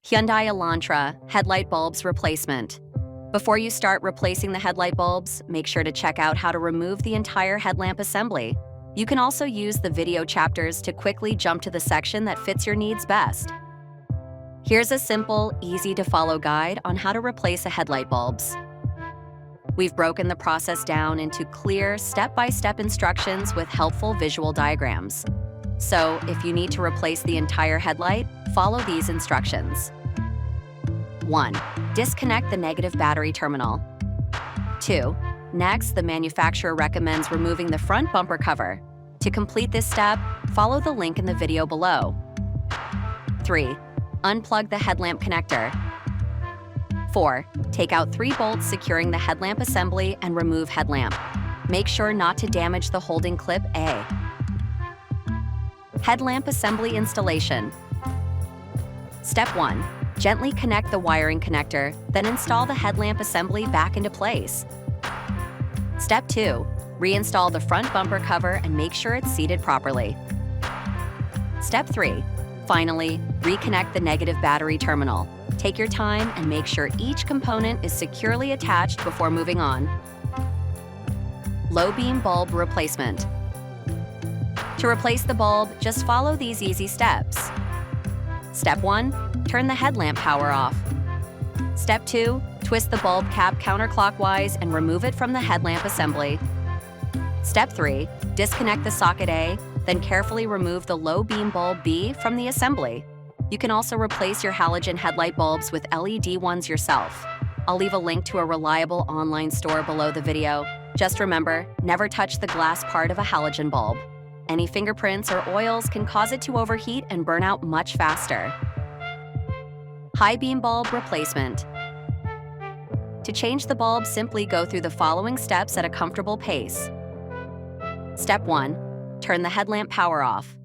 Hyundai Elantra headlight bulbs replacement. Before you start replacing the headlight bulbs, make sure to check out how to remove the entire headlamp assembly. You can also use the video chapters to quickly jump to the section that fits your needs best. Here's a simple, easy-to-follow guide on how to replace a headlight bulbs. We've broken the process down into clear, step-by-step instructions with helpful visual diagrams. So, if you need to replace the entire headlight, follow these instructions. 1. Disconnect the negative battery terminal. 2. Next, the manufacturer recommends removing the front bumper cover. To complete this step, follow the link in the video below. 3. Unplug the headlamp connector. 4. Take out 3 bolts securing the headlamp assembly and remove headlamp. Make sure not to damage the holding clip A. Headlamp assembly installation. Step 1. Gently connect the wiring connector, then install the headlamp assembly back into place. Step 2. Reinstall the front bumper cover and make sure it's seated properly. Step 3. Finally, reconnect the negative battery terminal. Take your time and make sure each component is securely attached before moving on. Low beam bulb replacement. To replace the bulb, just follow these easy steps. Step 1. Turn the headlamp power off. Step 2. Twist the bulb cap counterclockwise and remove it from the headlamp assembly. Step 3. Disconnect the socket A, then carefully remove the low beam bulb B from the assembly. You can also replace your halogen headlight bulbs with LED ones yourself. I'll leave a link to a reliable online store below the video. Just remember, never touch the glass part of a halogen bulb. Any fingerprints or oils can cause it to overheat and burn out much faster. High beam bulb replacement. To change the bulb, simply go through the following steps at a comfortable pace. Step 1. Turn the headlamp power off.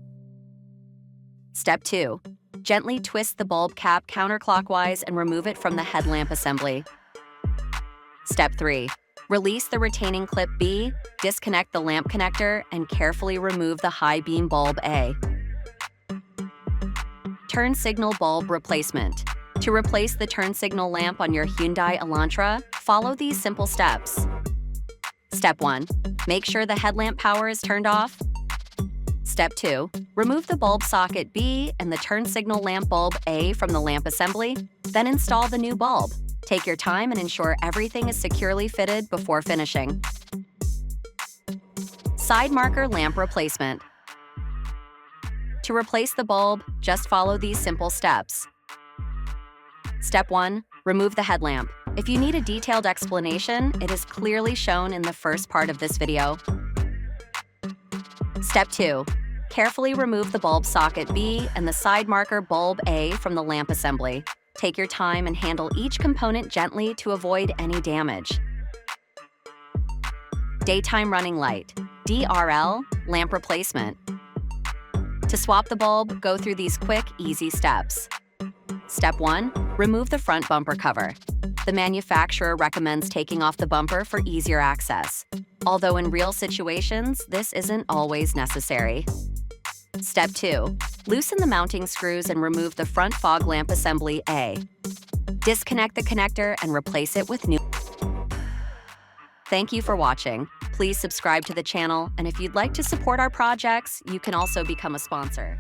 Step 2. Gently twist the bulb cap counterclockwise and remove it from the headlamp assembly. Step 3. Release the retaining clip B, disconnect the lamp connector, and carefully remove the high beam bulb A. Turn signal bulb replacement. To replace the turn signal lamp on your Hyundai Elantra, follow these simple steps. Step 1. Make sure the headlamp power is turned off. Step 2. Remove the bulb socket B and the turn signal lamp bulb A from the lamp assembly, then install the new bulb. Take your time and ensure everything is securely fitted before finishing. Side marker lamp replacement. To replace the bulb, just follow these simple steps. Step 1. Remove the headlamp. If you need a detailed explanation, it is clearly shown in the first part of this video. Step 2. Carefully remove the bulb socket B and the side marker bulb A from the lamp assembly. Take your time and handle each component gently to avoid any damage. Daytime running light, DRL, lamp replacement. To swap the bulb, go through these quick, easy steps. Step 1. Remove the front bumper cover. The manufacturer recommends taking off the bumper for easier access, although in real situations, this isn't always necessary. Step 2. Loosen the mounting screws and remove the front fog lamp assembly A. Disconnect the connector and replace it with new. Thank you for watching. Please subscribe to the channel, and if you'd like to support our projects, you can also become a sponsor.